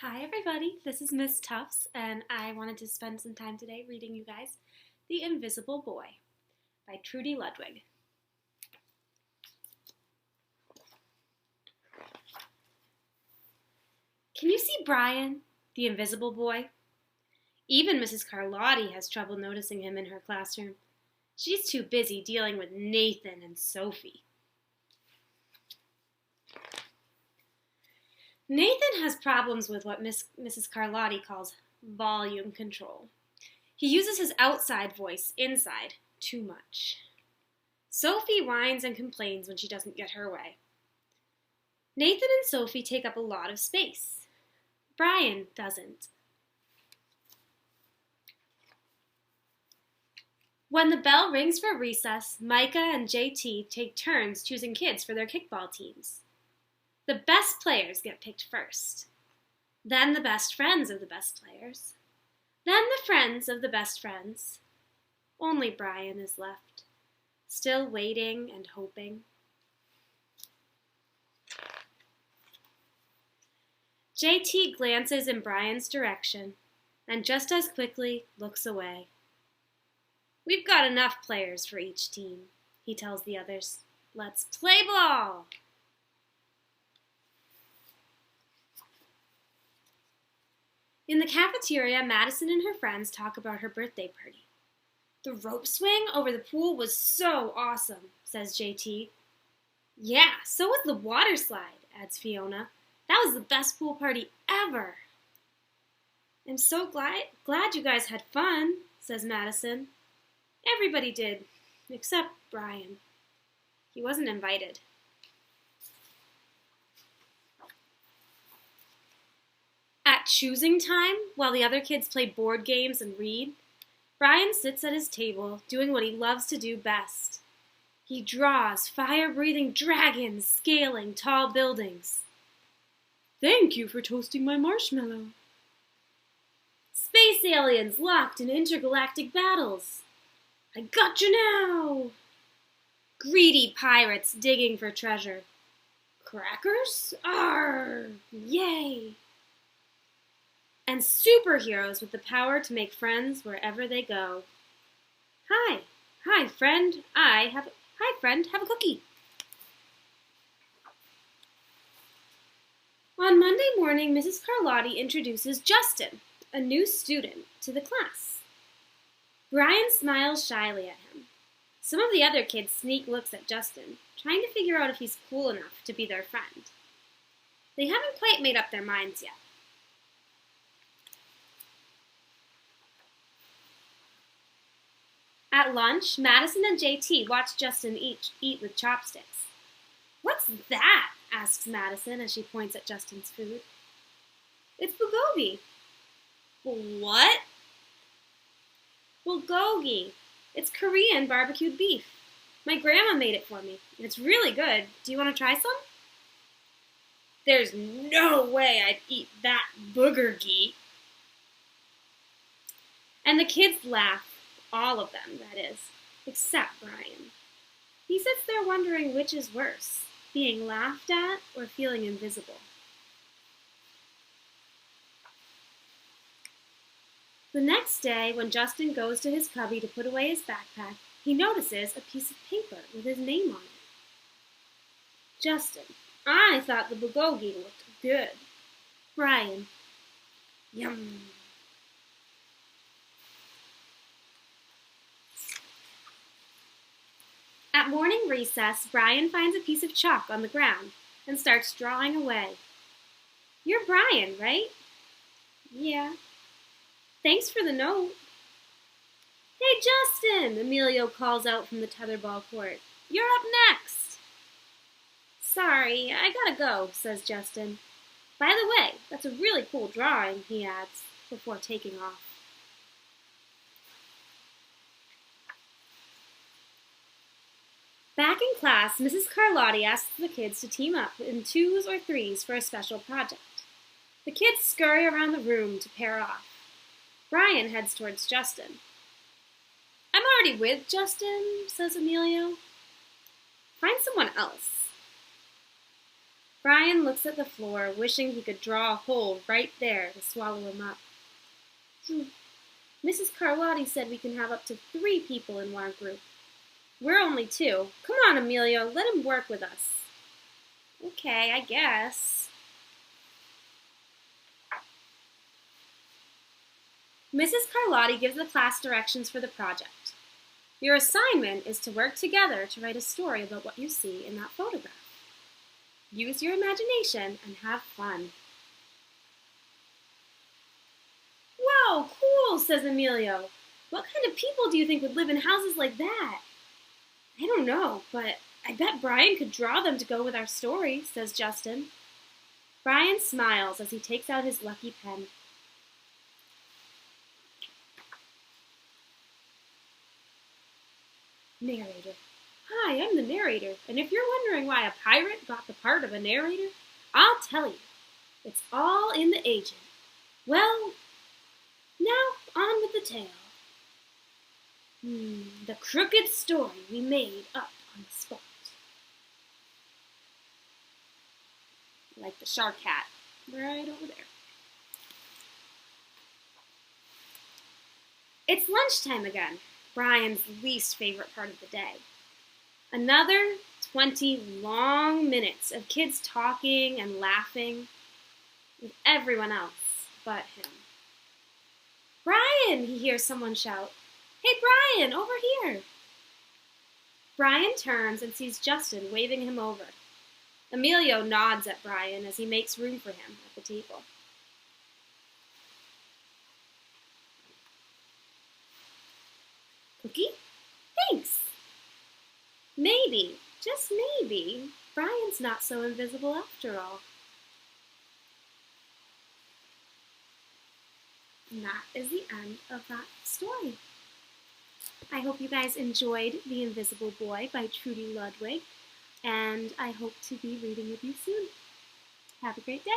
Hi everybody, this is Miss Tufts, and I wanted to spend some time today reading you guys The Invisible Boy by Trudy Ludwig. Can you see Brian, the invisible boy? Even Mrs. Carlotti has trouble noticing him in her classroom. She's too busy dealing with Nathan and Sophie. Nathan has problems with what Mrs. Carlotti calls volume control. He uses his outside voice inside too much. Sophie whines and complains when she doesn't get her way. Nathan and Sophie take up a lot of space. Brian doesn't. When the bell rings for recess, Micah and JT take turns choosing kids for their kickball teams. The best players get picked first. Then the best friends of the best players. Then the friends of the best friends. Only Brian is left, still waiting and hoping. JT glances in Brian's direction and just as quickly looks away. We've got enough players for each team, he tells the others. Let's play ball! In the cafeteria, Madison and her friends talk about her birthday party. The rope swing over the pool was so awesome, says JT. Yeah, so was the water slide, adds Fiona. That was the best pool party ever. I'm so glad you guys had fun, says Madison. Everybody did, except Brian. He wasn't invited. At choosing time, while the other kids play board games and read, Brian sits at his table, doing what he loves to do best. He draws fire-breathing dragons scaling tall buildings. Thank you for toasting my marshmallow. Space aliens locked in intergalactic battles. I gotcha now. Greedy pirates digging for treasure. Crackers? Arr! Yay! And superheroes with the power to make friends wherever they go. Hi, friend, have a cookie. On Monday morning, Mrs. Carlotti introduces Justin, a new student, to the class. Brian smiles shyly at him. Some of the other kids sneak looks at Justin, trying to figure out if he's cool enough to be their friend. They haven't quite made up their minds yet. At lunch, Madison and JT watch Justin eat with chopsticks. What's that? Asks Madison as she points at Justin's food. It's bulgogi. What? Bulgogi. It's Korean barbecued beef. My grandma made it for me. It's really good. Do you want to try some? There's no way I'd eat that boogergy. And the kids laugh. All of them, that is, except Brian. He sits there wondering which is worse, being laughed at or feeling invisible. The next day, when Justin goes to his cubby to put away his backpack, he notices a piece of paper with his name on it. Justin, I thought the bulgogi looked good. Brian, yum. At morning recess, Brian finds a piece of chalk on the ground and starts drawing away. You're Brian, right? Yeah. Thanks for the note. Hey, Justin, Emilio calls out from the tetherball court. You're up next. Sorry, I gotta go, says Justin. By the way, that's a really cool drawing, he adds, before taking off. Back in class, Mrs. Carlotti asks the kids to team up in twos or threes for a special project. The kids scurry around the room to pair off. Brian heads towards Justin. I'm already with Justin, says Emilio. Find someone else. Brian looks at the floor, wishing he could draw a hole right there to swallow him up. Mrs. Carlotti said we can have up to 3 people in our group. We're only 2. Come on, Emilio, let him work with us. Okay, I guess. Mrs. Carlotti gives the class directions for the project. Your assignment is to work together to write a story about what you see in that photograph. Use your imagination and have fun. Wow, cool, says Emilio. What kind of people do you think would live in houses like that? I don't know, but I bet Brian could draw them to go with our story, says Justin. Brian smiles as he takes out his lucky pen. Narrator. Hi, I'm the narrator, and if you're wondering why a pirate got the part of a narrator, I'll tell you. It's all in the agent. Well, now on with the tale. The crooked story we made up on the spot. Like the shark hat, right over there. It's lunchtime again, Brian's least favorite part of the day. Another 20 long minutes of kids talking and laughing with everyone else but him. Brian, he hears someone shout. Hey, Brian, over here. Brian turns and sees Justin waving him over. Emilio nods at Brian as he makes room for him at the table. Cookie? Thanks. Maybe, just maybe, Brian's not so invisible after all. And that is the end of that story. I hope you guys enjoyed The Invisible Boy by Trudy Ludwig, and I hope to be reading with you soon. Have a great day.